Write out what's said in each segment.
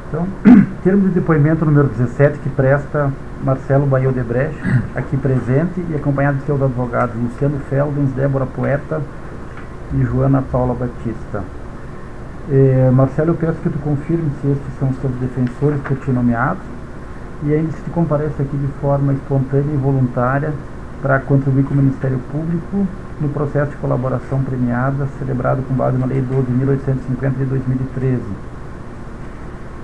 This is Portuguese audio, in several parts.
Então, termo de depoimento número 17, que presta Marcelo Baia Odebrecht, aqui presente, e acompanhado de seus advogados Luciano Feldens, Débora Poeta e Joana Paula Batista. Marcelo, eu peço que tu confirme se estes são os teus defensores por ti nomeados, e ainda se tu comparece aqui de forma espontânea e voluntária para contribuir com o Ministério Público no processo de colaboração premiada celebrado com base na Lei 12.850 de 2013.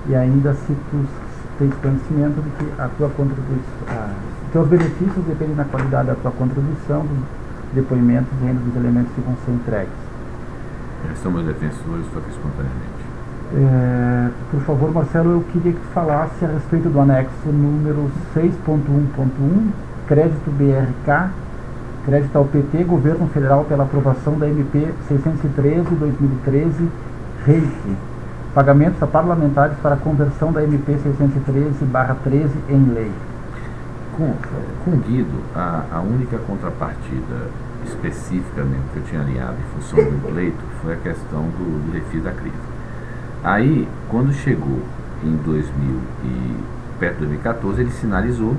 E ainda se tu tens conhecimento de que a tua contribuição, teus benefícios dependem da qualidade da tua contribuição, dos depoimentos e ainda dos elementos que vão ser entregues. Eles são meus defensores, só que espontaneamente. Por favor, Marcelo, eu queria que tu falasse a respeito do anexo número 6.1.1, crédito BRK, crédito ao PT, Governo Federal pela aprovação da MP 613/2013, REIC. Pagamentos a parlamentares para a conversão da MP 613/13 em lei. Com Guido, a única contrapartida específica mesmo que eu tinha alinhado em função do pleito foi a questão do refis da crise. Aí, quando chegou em perto de 2014, ele sinalizou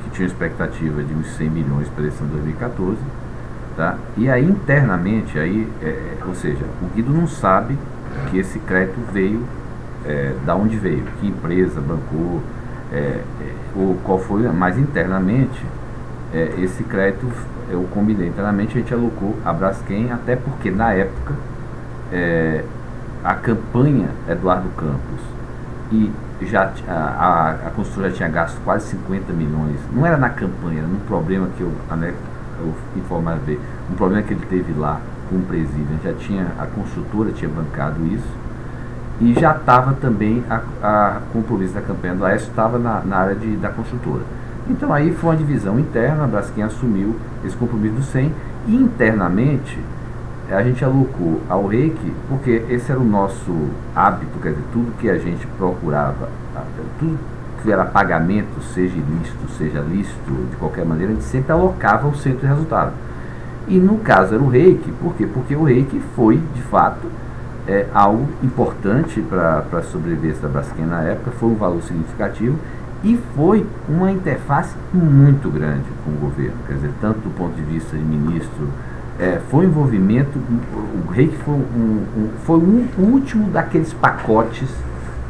que tinha expectativa de uns 100 milhões para a eleição de 2014, tá? E aí internamente, ou seja, o Guido não sabe que esse crédito veio, da onde veio, que empresa bancou, ou qual foi, mas internamente esse crédito eu combinei internamente, a gente alocou a Braskem, até porque na época a campanha Eduardo Campos e já a construtora tinha gasto quase 50 milhões, não era na campanha, era num problema que eu informava dele, um problema que ele teve lá com o presídio, a construtora tinha bancado isso, e já estava também a compromisso da campanha do Aécio estava na área da construtora. Então aí foi uma divisão interna, a Braskem assumiu esse compromisso do 100, e internamente a gente alocou ao REIC, porque esse era o nosso hábito, quer dizer, tudo que a gente procurava, tudo que era pagamento, seja ilícito, seja lícito, de qualquer maneira, a gente sempre alocava o centro de resultado. E no caso era o REIC, por quê? Porque o REIC foi, de fato, algo importante para a sobrevivência da Braskem na época, foi um valor significativo e foi uma interface muito grande com o governo, quer dizer, tanto do ponto de vista de ministro, foi um envolvimento, o REIC foi o último daqueles pacotes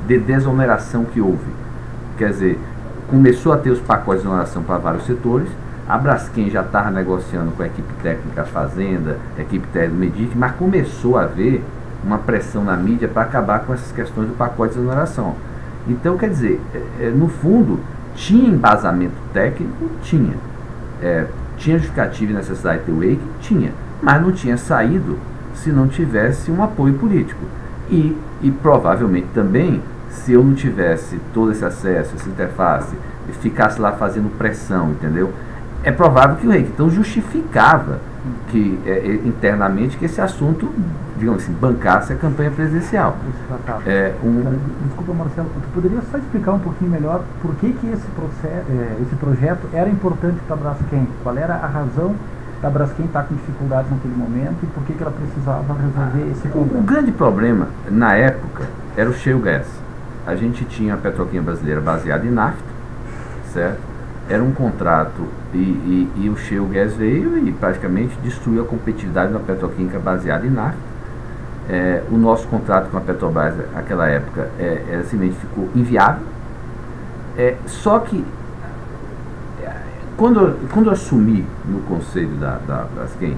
de desoneração que houve, quer dizer, começou a ter os pacotes de desoneração para vários setores. A Braskem já estava negociando com a equipe técnica Fazenda, a equipe técnica do Medic, mas começou a haver uma pressão na mídia para acabar com essas questões do pacote de exoneração. Então, quer dizer, no fundo, tinha embasamento técnico? Tinha. Tinha justificativa e necessidade de ter o EIC? Tinha. Mas não tinha saído se não tivesse um apoio político. E provavelmente também, se eu não tivesse todo esse acesso, essa interface, e ficasse lá fazendo pressão, entendeu? É provável que o REIC então justificava que internamente que esse assunto, digamos assim, bancasse a campanha presidencial. Desculpa, Marcelo, tu poderia só explicar um pouquinho melhor por que esse projeto era importante para a Braskem? Qual era a razão da Braskem estar com dificuldades naquele momento e por que ela precisava resolver esse problema? O grande problema, na época, era o shale gas. A gente tinha a petroquímica brasileira baseada em nafta, certo? Era um contrato e o shale gas veio e praticamente destruiu a competitividade da petroquímica baseada em nafta. O nosso contrato com a Petrobras naquela época simplesmente ficou inviável. Só que quando eu assumi no conselho da Braskem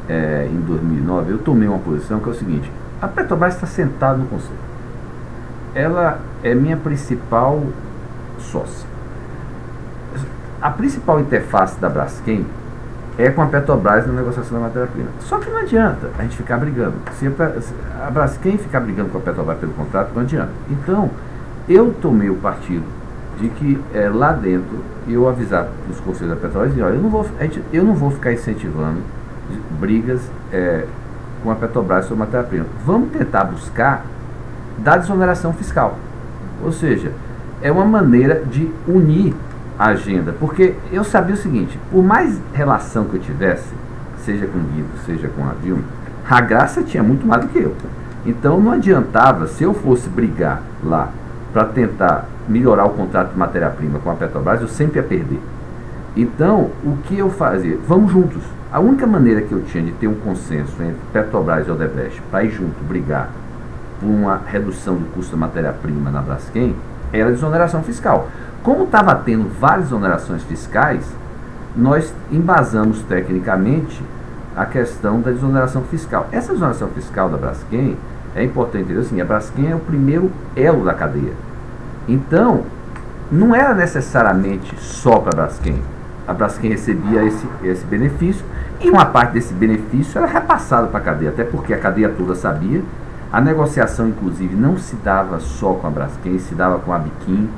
em 2009, eu tomei uma posição que é o seguinte: a Petrobras está sentada no conselho, ela é minha principal sócia. A principal interface da Braskem é com a Petrobras na negociação da matéria-prima. Só que não adianta a gente ficar brigando. Se a Braskem ficar brigando com a Petrobras pelo contrato, não adianta. Então, eu tomei o partido de que lá dentro, eu avisar os conselhos da Petrobras, olha, eu não vou ficar incentivando brigas com a Petrobras sobre a matéria-prima. Vamos tentar buscar da desoneração fiscal. Ou seja, é uma maneira de unir a agenda, porque eu sabia o seguinte: por mais relação que eu tivesse, seja com o Guido, seja com a Dilma, a Graça tinha muito mais do que eu. Então não adiantava, se eu fosse brigar lá para tentar melhorar o contrato de matéria-prima com a Petrobras, eu sempre ia perder. Então, o que eu fazia? Vamos juntos. A única maneira que eu tinha de ter um consenso entre Petrobras e Odebrecht para ir junto brigar por uma redução do custo da matéria-prima na Braskem era a desoneração fiscal. Como estava tendo várias exonerações fiscais, nós embasamos tecnicamente a questão da desoneração fiscal. Essa desoneração fiscal da Braskem, é importante entender assim, a Braskem é o primeiro elo da cadeia. Então, não era necessariamente só para a Braskem. A Braskem recebia esse benefício e uma parte desse benefício era repassada para a cadeia, até porque a cadeia toda sabia. A negociação, inclusive, não se dava só com a Braskem, se dava com a Biquim.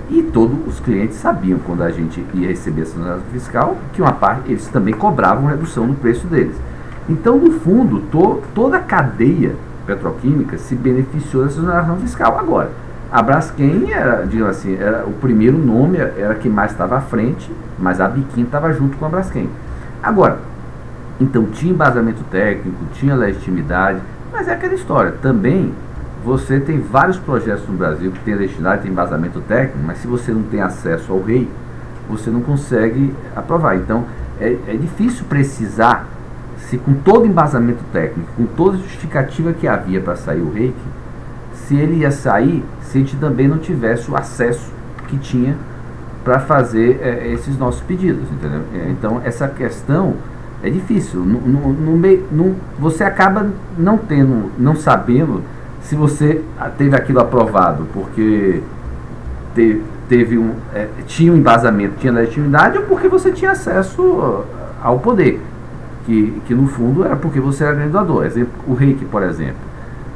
E todos os clientes sabiam, quando a gente ia receber essa exoneração fiscal, que uma parte, eles também cobravam redução no preço deles. Então, no fundo, toda a cadeia petroquímica se beneficiou dessa exoneração fiscal. Agora, a Braskem era, digamos assim, era o primeiro nome, era quem mais estava à frente, mas a Biquim estava junto com a Braskem. Agora, então tinha embasamento técnico, tinha legitimidade, mas é aquela história. Também você tem vários projetos no Brasil que tem legitimidade, tem embasamento técnico, mas se você não tem acesso ao REI, você não consegue aprovar. Então, é difícil precisar, se com todo embasamento técnico, com toda a justificativa que havia para sair o REIC, se ele ia sair, se a gente também não tivesse o acesso que tinha para fazer esses nossos pedidos, entendeu? Então, essa questão é difícil. Você acaba não sabendo se você teve aquilo aprovado porque tinha um embasamento, tinha legitimidade, ou porque você tinha acesso ao poder, que no fundo era porque você era grande doador. Exemplo, o REIC, por exemplo.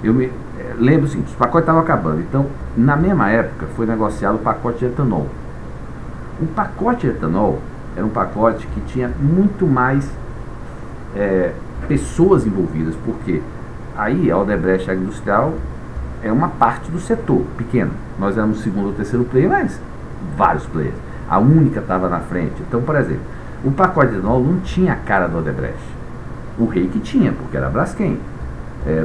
Eu me lembro o seguinte, os pacotes estavam acabando. Então, na mesma época, foi negociado o pacote de etanol. O pacote de etanol era um pacote que tinha muito mais pessoas envolvidas, porque aí a Odebrecht Agroindustrial é uma parte do setor, pequeno. Nós éramos o segundo ou terceiro player, mas vários players. A única estava na frente. Então, por exemplo, o pacote de etanol não tinha a cara do Odebrecht. O REIC tinha, porque era a Braskem.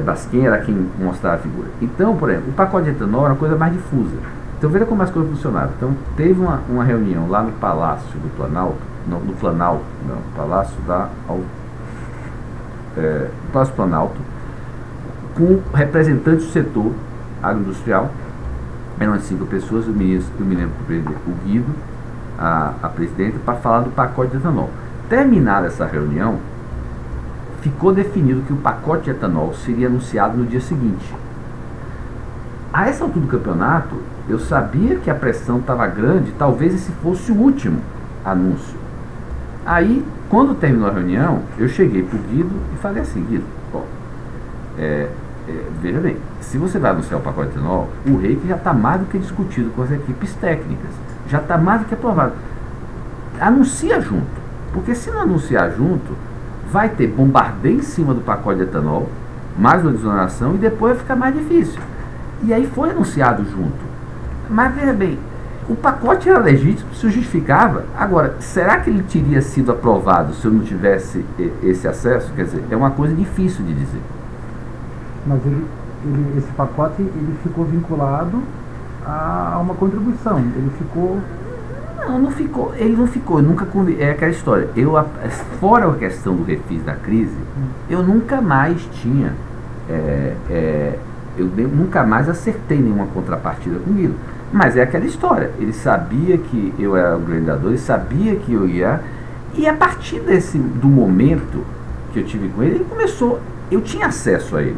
Braskem era quem mostrava a figura. Então, por exemplo, o pacote de etanol era uma coisa mais difusa. Então, veja como as coisas funcionavam. Então, teve uma reunião lá no Palácio do Planalto, no Palácio Palácio Planalto, com representantes do setor agroindustrial. Eram as 5 pessoas, eu me lembro o Guido, a presidenta, para falar do pacote de etanol. Terminada essa reunião, ficou definido que o pacote de etanol seria anunciado no dia seguinte. A essa altura do campeonato, eu sabia que a pressão estava grande, talvez esse fosse o último anúncio. Aí, quando terminou a reunião, eu cheguei para o Guido e falei assim: Guido, veja bem, se você vai anunciar o pacote de etanol, o REIC já está mais do que discutido com as equipes técnicas, já está mais do que aprovado. Anuncia junto, porque se não anunciar junto, vai ter bombardeio em cima do pacote de etanol, mais uma desoneração, e depois vai ficar mais difícil. E aí foi anunciado junto. Mas veja bem, o pacote era legítimo, se justificava. Agora, será que ele teria sido aprovado se eu não tivesse esse acesso? Quer dizer, é uma coisa difícil de dizer. Mas esse pacote ele ficou vinculado a uma contribuição. Ele ficou... Não ficou. Ele não ficou. Nunca é aquela história. Fora a questão do refis da crise, eu nunca mais tinha... eu nunca mais acertei nenhuma contrapartida com o Guido. Mas é aquela história. Ele sabia que eu era o grande doador, ele sabia que eu ia... E a partir do momento que eu tive com ele começou... Eu tinha acesso a ele.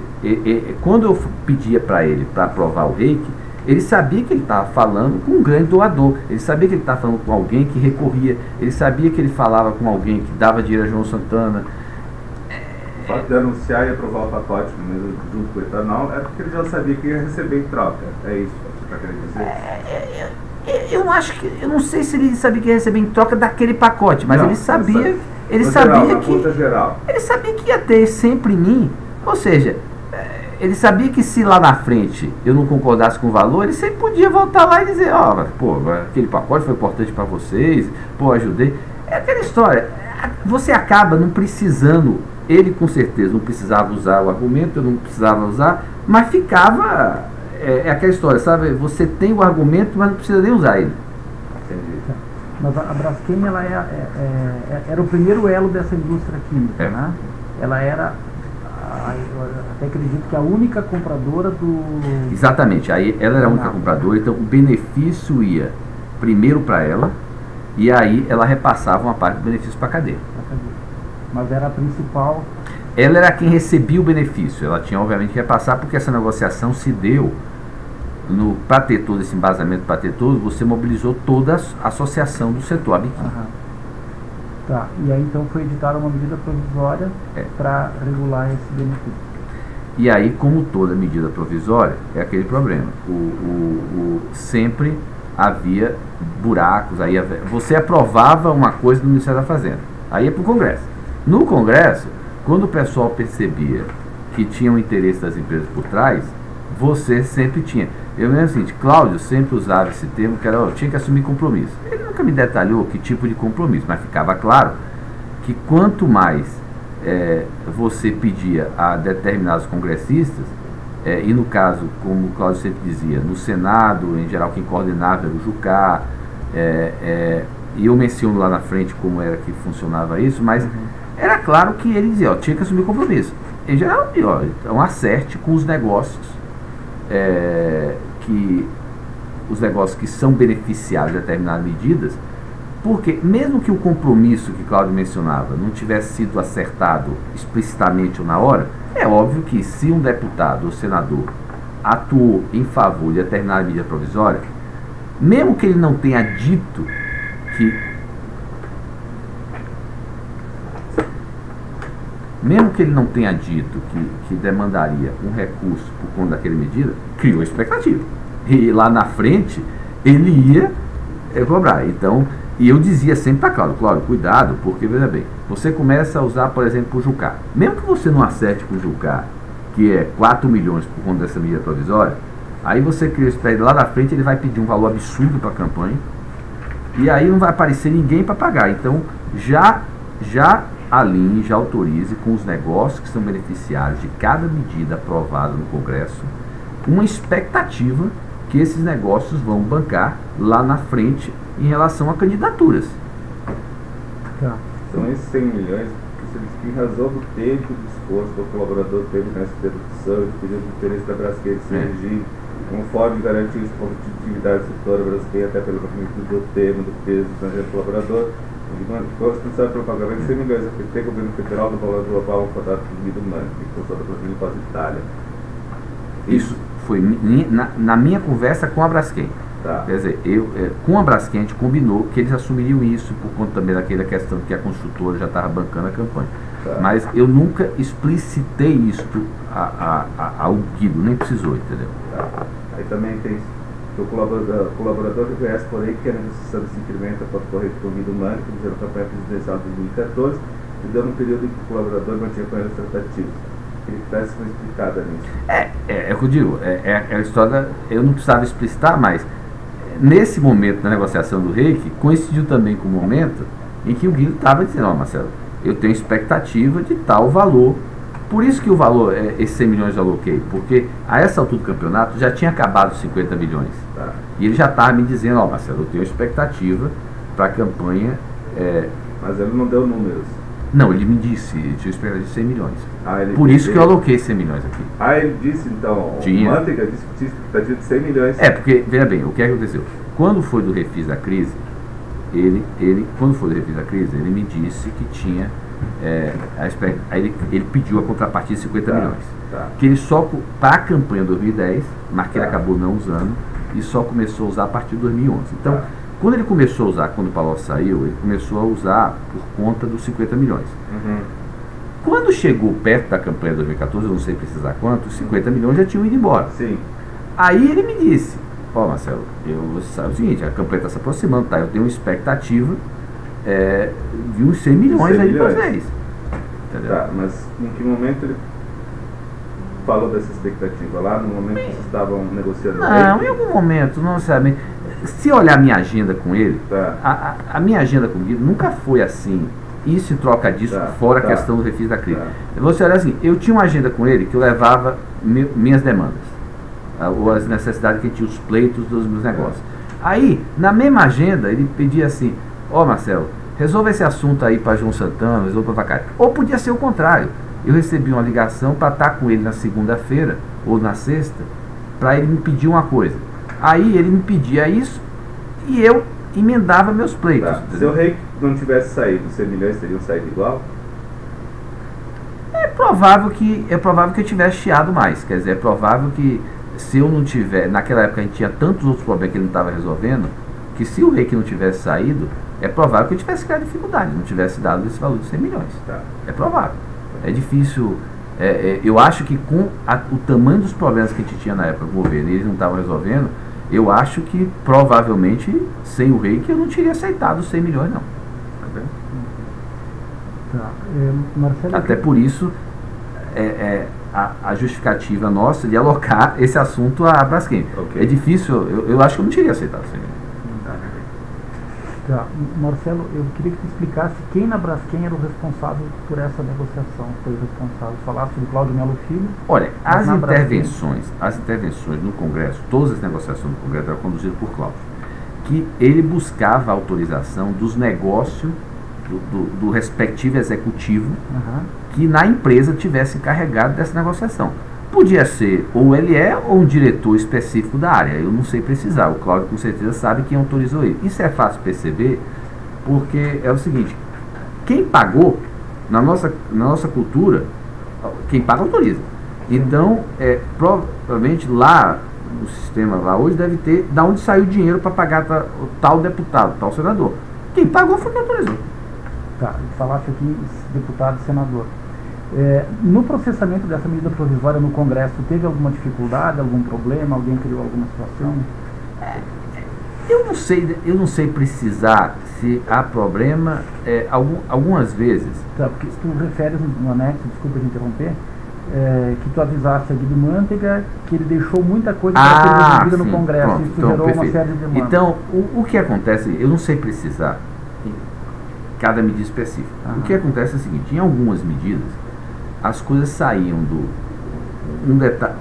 Quando eu pedia para ele para aprovar o REIC, ele sabia que ele estava falando com um grande doador. Ele sabia que ele estava falando com alguém que recorria. Ele sabia que ele falava com alguém que dava dinheiro a João Santana. O fato de anunciar e aprovar o pacote mesmo junto com o etanol é porque ele já sabia que ia receber em troca. É isso que você está querendo dizer? Eu não sei se ele sabia que ia receber em troca daquele pacote, mas não, ele sabia... Ele sabia que ia ter sempre em mim, ou seja, ele sabia que se lá na frente eu não concordasse com o valor, ele sempre podia voltar lá e dizer, aquele pacote foi importante para vocês, ajudei. É aquela história, você acaba não precisando Ele com certeza não precisava usar o argumento, eu não precisava usar, mas ficava, aquela história, sabe? Você tem o argumento, mas não precisa nem usar ele. Entendi. Mas a Braskem, ela era o primeiro elo dessa indústria química, né? Ela era, eu até acredito que a única compradora do... Exatamente, aí ela era a única compradora, então o benefício ia primeiro para ela, e aí ela repassava uma parte do benefício para a cadeia. Mas era a principal... Ela era quem recebia o benefício, ela tinha obviamente que repassar, porque essa negociação se deu, para ter todo esse embasamento, para ter todo, você mobilizou toda a associação do setor, a biquíni. Tá, e aí então foi editada uma medida provisória para regular esse benefício. E aí, como toda medida provisória, é aquele problema. Sempre havia buracos, aí você aprovava uma coisa no Ministério da Fazenda, aí ia para o Congresso. No Congresso, quando o pessoal percebia que tinha um interesse das empresas por trás, você sempre tinha. Eu lembro o seguinte, Cláudio sempre usava esse termo, que era, tinha que assumir compromisso. Ele nunca me detalhou que tipo de compromisso, mas ficava claro que quanto mais você pedia a determinados congressistas, e no caso, como o Cláudio sempre dizia, no Senado, em geral, quem coordenava era o Jucá, e eu menciono lá na frente como era que funcionava isso, mas era claro que ele dizia, tinha que assumir compromisso. Em geral, então acerte com os negócios, os negócios que são beneficiados de determinadas medidas, porque mesmo que o compromisso que Cláudio mencionava não tivesse sido acertado explicitamente ou na hora, é óbvio que se um deputado ou senador atuou em favor de determinada medida provisória, mesmo que ele não tenha dito que demandaria um recurso por conta daquela medida, criou expectativa. E lá na frente, ele ia cobrar. Então, e eu dizia sempre para Cláudio, cuidado, porque, veja bem, você começa a usar, por exemplo, o Jucá. Mesmo que você não acerte com o Jucá, que é 4 milhões por conta dessa medida provisória, aí você cria expectativa, lá na frente ele vai pedir um valor absurdo para a campanha, e aí não vai aparecer ninguém para pagar. Então, já alinhe, já autorize com os negócios que são beneficiários de cada medida aprovada no Congresso, uma expectativa que esses negócios vão bancar lá na frente em relação a candidaturas. São esses 100 milhões que, em razão do tempo e do esforço que o colaborador teve nessa interrupção e pedido de interesse da Braskem de Sergipe, conforme garantiu a competitividade do setor Braskem até pelo magnitude do tema, do peso do estrangeiro colaborador, foi responsável pelo pagamento de 100 milhões a PT, governo federal, do valor global, um contrato com o Guido Mani, que foi sobre a Braskem para a Itália. Isso foi na minha conversa com a Braskem. Tá. Quer dizer, com a Braskem a gente combinou que eles assumiriam isso por conta também daquela questão que a construtora já estava bancando a campanha. Tá. Mas eu nunca explicitei isso ao Guido, nem precisou, entendeu? Tá. Aí também tem o colaborador reconhece, porém, que a negociação desse incremento pode correr com o Guido Mani, que fizeram a campanha presidencial de 2014, e deu um período em que o colaborador mantinha com as tratativas. Ele está se explicada nisso. É o que eu digo, a história, eu não precisava explicitar, mas nesse momento da negociação do Reiki, coincidiu também com o momento em que o Guido estava dizendo, Marcelo, eu tenho expectativa de tal valor. Por isso que o valor, esses 100 milhões eu aloquei, porque a essa altura do campeonato já tinha acabado os 50 milhões. Tá. E ele já estava me dizendo, Marcelo, eu tenho expectativa para a campanha. Mas ele não deu números. Não, ele me disse, ele tinha expectativa de 100 milhões. Por isso que eu aloquei 100 milhões aqui. Ele disse então, tinha. O Manteiga disse que tinha expectativa de 100 milhões. Porque, veja bem, o que aconteceu? Quando foi do refis da crise, ele me disse que tinha, ele pediu a contrapartida de 50 milhões. Tá. Que ele só, para a campanha 2010, mas que ele acabou não usando, e só começou a usar a partir de 2011. Então, quando ele começou a usar, quando o Palocci saiu, ele começou a usar por conta dos 50 milhões. Quando chegou perto da campanha 2014, eu não sei precisar quanto, os 50 milhões já tinham ido embora. Sim. Aí ele me disse, Marcelo, você sabe o seguinte, a campanha está se aproximando, tá? Eu tenho uma expectativa de uns 100 milhões aí de vocês. Entendeu? Tá, mas em que momento ele falou dessa expectativa? Lá no momento que vocês estavam negociando? Não, em algum momento, não necessariamente. Se olhar a minha agenda com ele, a minha agenda com o Guido nunca foi assim isso em troca disso, Tá, fora a tá. questão do refis da crise. Tá. Você olha assim, eu tinha uma agenda com ele que eu levava minhas demandas, ou as necessidades que tinha, os pleitos dos meus negócios. Aí, na mesma agenda, ele pedia assim, ó Marcelo, resolva esse assunto aí para João Santana, resolva para Vacari. Ou podia ser o contrário, eu recebi uma ligação para estar com ele na segunda-feira, ou na sexta, para ele me pedir uma coisa. Aí ele me pedia isso e eu emendava meus pleitos. Tá. Se o rei não tivesse saído, os 100 milhões teriam saído igual? É provável que eu tivesse chiado mais. Quer dizer, é provável que se eu não tiver, naquela época a gente tinha tantos outros problemas que ele não estava resolvendo, que se o rei que não tivesse saído, é provável que eu tivesse criado dificuldade, não tivesse dado esse valor de 100 milhões. Tá. É provável. É difícil. Eu acho que com o tamanho dos problemas que a gente tinha na época com o governo e eles não estavam resolvendo, eu acho que provavelmente sem o rei que eu não teria aceitado os 100 milhões não. Tá. Marcelo, Até por isso a justificativa nossa de alocar esse assunto à Braskem. Ok. É difícil, eu acho que eu não teria aceitado os 100 milhões. Tá. Marcelo, eu queria que tu explicasse quem na Braskem era o responsável por essa negociação. Foi o responsável. Falasse do Cláudio Melo Filho. Olha, Mas as na intervenções no Congresso, todas as negociações no Congresso eram conduzidas por Cláudio, que ele buscava a autorização dos negócios do respectivo executivo Aham. que na empresa tivesse encarregado dessa negociação. Podia ser ou ele ou um diretor específico da área, eu não sei precisar, o Cláudio com certeza sabe quem autorizou ele. Isso é fácil perceber, porque é o seguinte, quem pagou, na nossa cultura, quem paga autoriza. Então, provavelmente lá no sistema lá hoje deve ter da onde saiu o dinheiro para pagar o tal deputado, tal senador. Quem pagou foi quem autorizou. Tá, falaste aqui deputado e senador. No processamento dessa medida provisória no Congresso, teve alguma dificuldade, algum problema, alguém criou alguma situação? Eu não sei precisar se há problema, algumas vezes. Tá, porque se tu referes no anexo, desculpa te interromper, que tu avisaste a Guido Mantega que ele deixou muita coisa para ser resolvida no Congresso, pronto, isso então, gerou perfeito. uma série de demandas. Então, o que acontece, eu não sei precisar em cada medida específica. Aham. O que acontece é o seguinte, em algumas medidas, as coisas saíam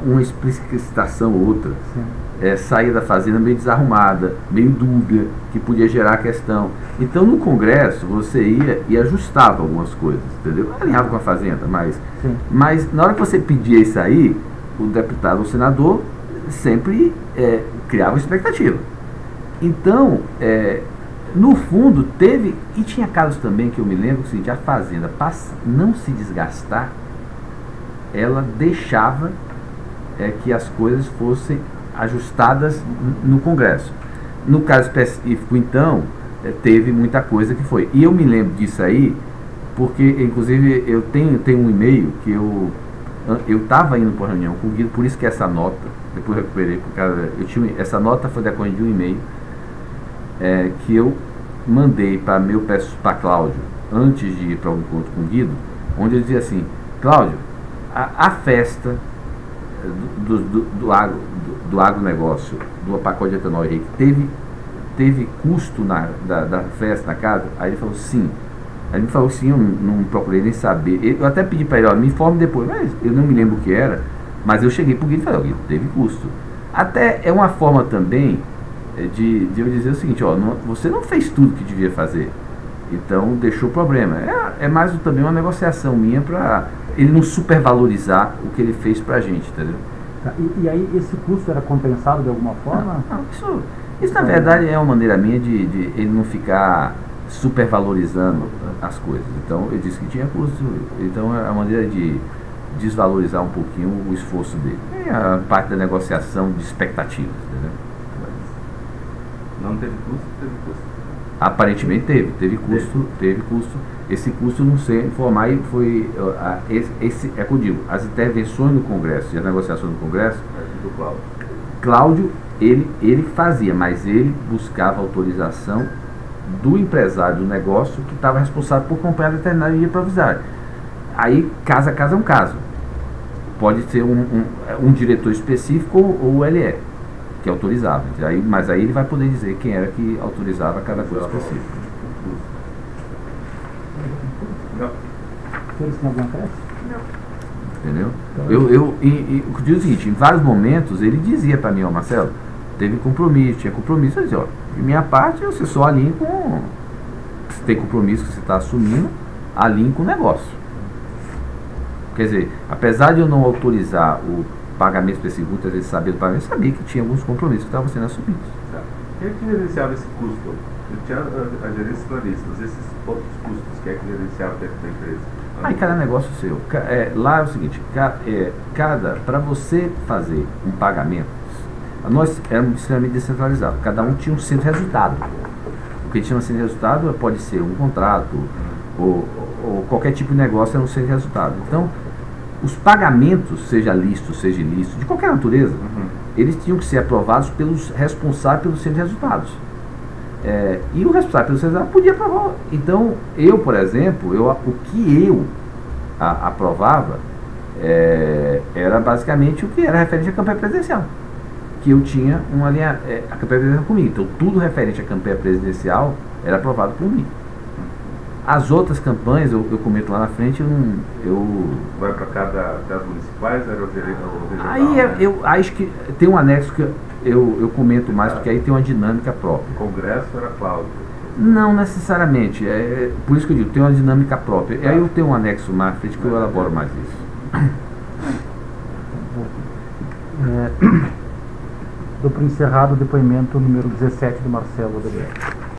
uma explicitação ou outra, Sim. saía da fazenda meio desarrumada, meio dúbia, que podia gerar questão. Então, no Congresso, você ia e ajustava algumas coisas, entendeu? Alinhava com a fazenda, Sim. mas na hora que você pedia isso aí, o deputado ou o senador sempre criava expectativa. Então, no fundo, teve, e tinha casos também que eu me lembro, que o seguinte, a fazenda, para não se desgastar, ela deixava que as coisas fossem ajustadas no Congresso. No caso específico, então, teve muita coisa que foi. E eu me lembro disso aí, porque, inclusive, eu tenho um e-mail que eu estava indo para uma reunião com o Guido, por isso que essa nota, depois eu recuperei, essa nota foi decorrente de um e-mail que eu mandei para Cláudio, antes de ir para um encontro com o Guido, onde eu dizia assim, Cláudio, a festa do agronegócio, do pacote de etanol e teve custo da festa na casa? Aí ele falou sim. Aí ele me falou sim, eu não procurei nem saber. Eu até pedi para ele, me informe depois, mas eu não me lembro o que era, mas eu cheguei para o Guido e falei, Guido, teve custo. Até é uma forma também de eu dizer o seguinte, você não fez tudo que devia fazer, então deixou problema. É mais também uma negociação minha para ele não supervalorizar o que ele fez para a gente, entendeu? Tá, e aí esse custo era compensado de alguma forma? Não, isso na verdade é uma maneira minha de ele não ficar supervalorizando as coisas. Então eu disse que tinha custo, então é uma maneira de desvalorizar um pouquinho o esforço dele. É a parte da negociação de expectativas, entendeu? Não teve custo, teve custo. Aparentemente teve custo. Esse custo, não sei informar, foi é que eu digo, as intervenções no Congresso e as negociações no Congresso, Do Cláudio. Cláudio, ele fazia, mas ele buscava autorização do empresário do negócio que estava responsável por comprar a determinada medida provisória. Aí, caso a caso é um caso. Pode ser um diretor específico ou o LE, que autorizava. Mas aí ele vai poder dizer quem era que autorizava cada coisa específica. Não. Os senhores têm alguma crença? Não. Entendeu? Então, O que eu digo é o seguinte, em vários momentos ele dizia para mim, ó, Marcelo, teve compromisso, tinha compromisso, eu dizia, ó, de minha parte você só alinha com, se tem compromisso que você está assumindo, alinhe com o negócio. Quer dizer, apesar de eu não autorizar o pagamento específico, muitas vezes sabia do pagamento, eu sabia que tinha alguns compromissos que estavam sendo assumidos. Tá. Quem é que gerenciava esse custo? Eu tinha a gerência planistas, esses outros custos, quem é que gerenciava dentro da empresa? Aí cada negócio seu. Lá é o seguinte, para você fazer um pagamento, nós éramos extremamente descentralizados, cada um tinha um centro de resultado. O que tinha um centro de resultado pode ser um contrato, ou qualquer tipo de negócio é um centro de resultado. Então, os pagamentos, seja lícito, seja ilícito, de qualquer natureza, eles tinham que ser aprovados pelos responsáveis pelo centro de resultados. E o responsável pelo centro de resultados podia aprovar. Então, eu, por exemplo, o que eu aprovava era basicamente o que era referente à campanha presidencial. Que eu tinha uma linha, a campanha presidencial comigo. Então, tudo referente à campanha presidencial era aprovado por mim. As outras campanhas, eu comento lá na frente, Vai para cada das municipais, era o regional? Aí eu acho que tem um anexo que eu comento mais, porque aí tem uma dinâmica própria. O Congresso era Cláudio? Não necessariamente, por isso que eu digo, tem uma dinâmica própria. E aí eu tenho um anexo mais na frente que eu elaboro mais isso. Dou por encerrado o depoimento número 17 do Marcelo Odebrecht.